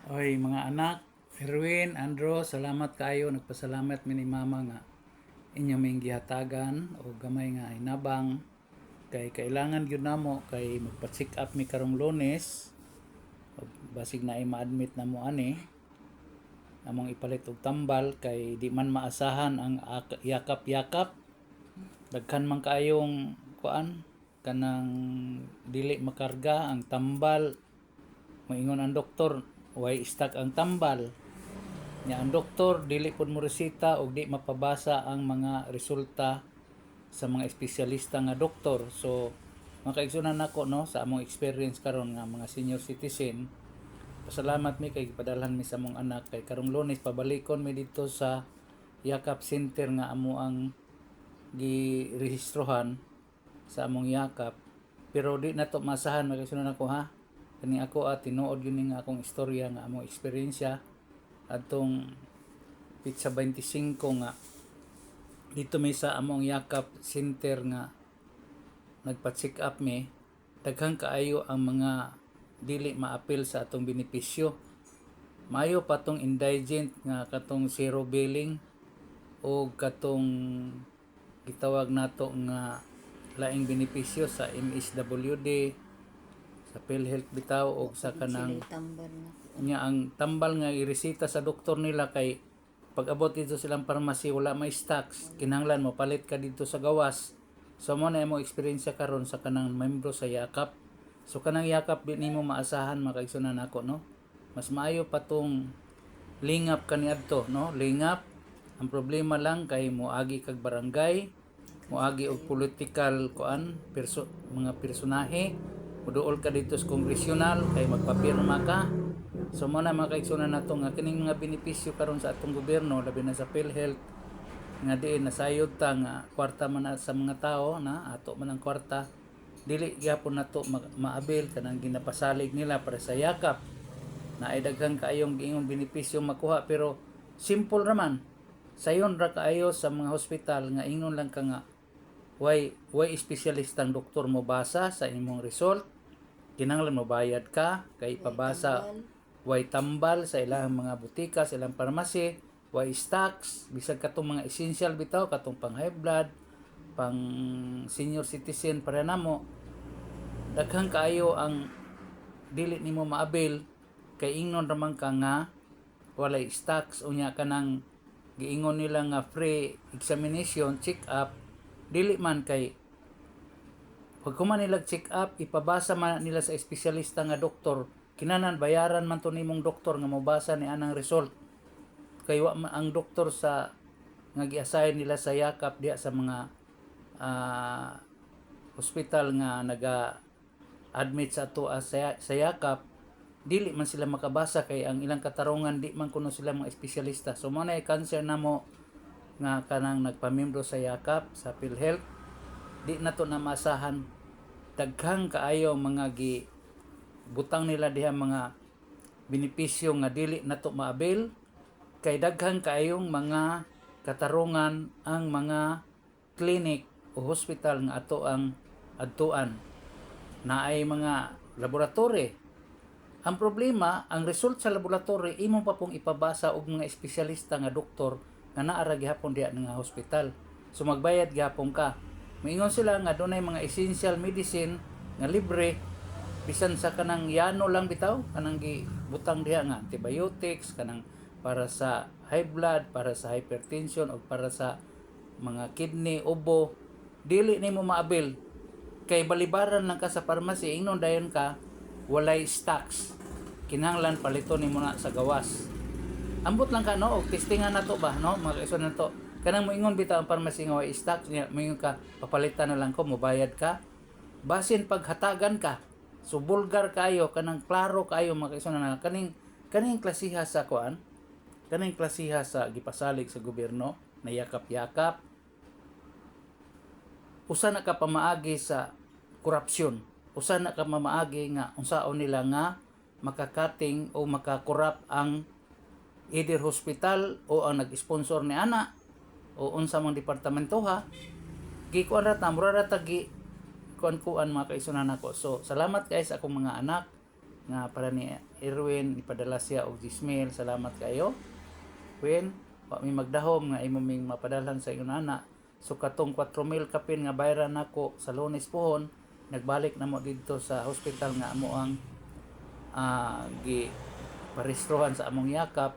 Oy mga anak, Erwin, Andro, salamat kayo. Nagpasalamat mi ni mama nga inyo ming gihatagan o gamay nga hinabang kay kailangan gyud namo kay magpa-check up mi karong Lunes. Ug basig na ay ma-admit na mo ani. Among ipalit og tambal kay di man maasahan ang yakap-yakap. Daghan man kaayong kuan kanang dili makarga ang tambal. Moingon ang doktor, way stock ang tambal. Nya ang doktor dili pud mo resita og di mapabasa ang mga resulta sa mga espesyalista nga doktor. So makaigsunan nako no sa among experience karon nga mga senior citizen. Pasalamat mi kay gipadalhan mi sa among anak kay karong Lunes pabalikon mi dito sa Yakap Center nga amo ang girehistrohan sa among yakap. Pero di na to masahan makaigsunan nako ha. Kani ako tinuod yun nga akong istorya nga among eksperyensya atong Pizza 25 nga dito may sa among Yakap Center nga nagpa-check up mi. Daghang kaayo ang mga dili maapil sa atong benepisyo. Maayo pa tong indigent nga katong zero billing o katong gitawag nato nga laing benepisyo sa MSWD, sa PhilHealth bitaw o sa kanang nya ang tambal nga iresita sa doktor nila kay pag abot dito silang pharmacy wala may stocks, kinahanglan mo palit ka dito sa gawas. So mo na imong eksperyensya karon sa kanang membro sa Yakap. So kanang Yakap di nimo maasahan makaigsunan nako no. Mas maayo pa tong lingap kaniadto no, lingap. Ang problema lang kay moagi kag barangay, moagi og political kuan, mga personahe. Muduol ka dito sa kongresyonal kay magpapirma ka. So mo na makaigsunan nato nga kining mga benepisyo karon sa atong gobyerno labi na sa PhilHealth nga diin nasayod ta nga kwarta man sa mga tao na ato man ang kwarta dili gyapon nato maabil kanang ginapasalig nila para sa Yakap na ay daghang kaayong giingon benepisyo makuha pero simple raman sayon ra kaayo sa mga hospital nga ingon lang ka nga way espesyalistang doktor mo basa sa imong result, kinahanglan mo bayad ka kay pabasa way tambal sa ilang mga butika, sa ilang pharmacy, way stocks, bisag katong mga essential bitaw, katong pang high blood, pang senior citizen para namo. Daghang kaayo ang dili nimo maabil kay ingnon raman ka nga walay stocks unya kanang giingon nila nga free examination, check up, dili man kay pag kuman nila check up, ipabasa man nila sa espesyalista nga doktor, kinanan bayaran man to nimong doktor nga mobasa ni anang result. Kay wa ang doktor sa nga gi-assign nila sa Yakap diya sa mga hospital nga naga-admit sa ato sa Yakap, dili man sila makabasa kay ang ilang katarungan di man kuno sila mga espesyalista. So mo na cancer namo nga kanang nagpamembro sa Yakap sa PhilHealth, di na to na masahan. Daghang kaayo mga butang nila diha mga benepisyo nga dili nato maabil kay daghang kaayong mga katarungan ang mga clinic o hospital nga ato ang adtuan na ay mga laboratory. Ang problema, ang result sa laboratory imo pa pong ipabasa og mga espesyalista nga doktor nga naara gihapon diha nga hospital. So magbayad gihapon ka. Moingon sila nga dunay mga essential medicine nga libre bisan sa kanang yano lang bitaw kanang gibutang diha nga antibiotics kanang para sa high blood, para sa hypertension o para sa mga kidney, ubo, dili nimo maabil kay balibaran lang ka sa pharmacy ingnon dayon ka walay stocks, kinahanglan palito nimo na sa gawas. Ambot lang ka no og testingan nato ba no mga kaigsoon nato kanang moingon bitaw ang pharmacy nga walay stocks niya moingon ka papalitan na lang ko mobayad ka basin paghatagan ka. So bulgar kayo kanang klaro kayo makaigsoon na kaning klasiha sa kuan, kaning klasiha sa gipasalig sa gobyerno na yakap-yakap. Usa na ka pamaagi sa korupsyon. Usa na ka mamaagi nga unsaon nila nga makakating o makakorap ang either hospital o ang nag-sponsor ni ana o unsa mang departamento ha. Gikuan ra ta mura ra ta gi kuan mga kaigsunan nako. So salamat guys akong mga anak nga para ni Erwin ipadala siya og 10,000. Salamat kayo. Win, wa mi magdahom nga imo ming mapadalan sa ingon ana. So katong 4,000 kapin nga bayaran nako sa Lunes pohon, nagbalik na mo didto sa hospital nga amo ang gi parehistrohan sa among yakap.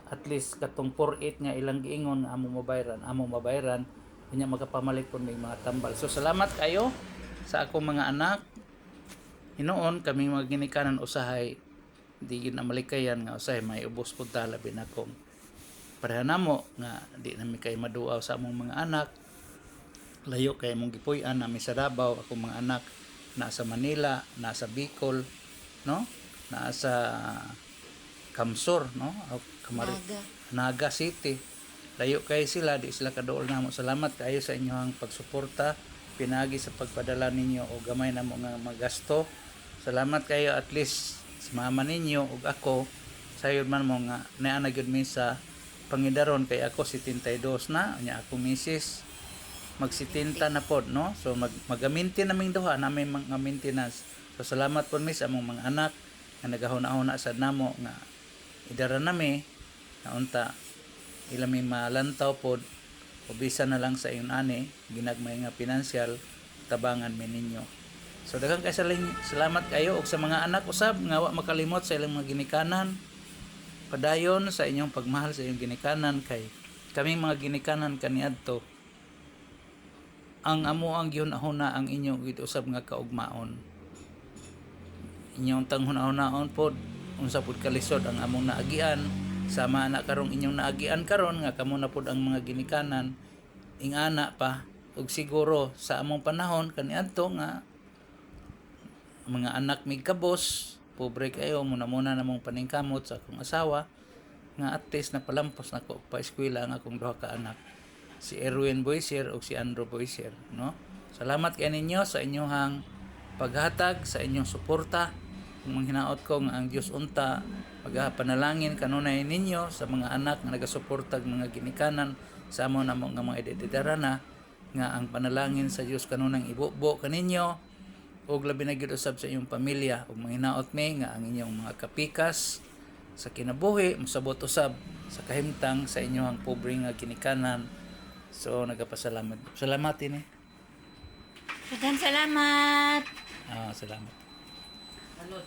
At least katong 48 nga ilang giingon nga among mabayaran unya magapamalik pud may mga tambal. So salamat kayo sa akong mga anak. Hinoon kami mga ginikanan usahay di gyud na malikayan nga usahay may ubos pud ta labi na kong pareha namo nga di nami kay maduaw sa among mga anak. Layo kay mong gipuy-an nami sa Davao, akong mga anak nasa Manila, nasa Bicol, no? Nasa Kamsur, no? Naga City. Layo kay sila, di sila kaduol namo. Salamat kayo sa inyong pagsuporta, pinagi sa pagpadala ninyo o gamay namo nga magasto. Salamat kayo, at least si mama ninyo ug ako sayod man mo nga naa na gyud mi sa pangidaron kay ako 72 na nya ako misis mag 70 na pod, no? So magaminti naming duha namin mga maintenance. So salamat po mi sa among mga anak nga nagahuna-huna sad namo nga idara nami na unta ilami malantaw pod o bisan na lang sa iyon ani ginagmay nga pinansyal tabangan mi ninyo. So daghang kay salamat kayo og sa mga anak usab nga wa makalimot sa ilang mga ginikanan. Padayon sa inyong pagmahal sa inyong ginikanan kay kaming mga ginikanan kaniadto ang amo ang gihuna-huna ang inyong usab nga kaugmaon. Inyong tang huna-hunaon pod unsa pod kalisod ang among naagian sama na karong inyong naagian karon nga kamo na pod ang mga ginikanan ingana pa ug siguro sa among panahon kaniadto nga mga anak mig kabos pobre kayo muna namong paningkamot sa akong asawa nga at least na palampos na ko pa eskwela ang akong duha ka anak, si Erwin Boysier ug si Andrew Boysier, no? Salamat kay ninyo sa inyong paghatag, sa inyong suporta. Kung manghinaot ko nga ang Dios unta pagapanalangin kanunay ninyo sa mga anak nga nagasuportag mga ginikanan sa amon namo nga mga edidarana nga ang panalangin sa Dios kanunang ibubo kaninyo ug labi na gyud usab sa inyong pamilya ug manghinaot mi nga ang inyong mga kapikas sa kinabuhi mosabot usab sa kahimtang sa inyong pobre nga ginikanan. So nagapasalamat. Salamat ini. Daghang salamat. Salamat. Alod.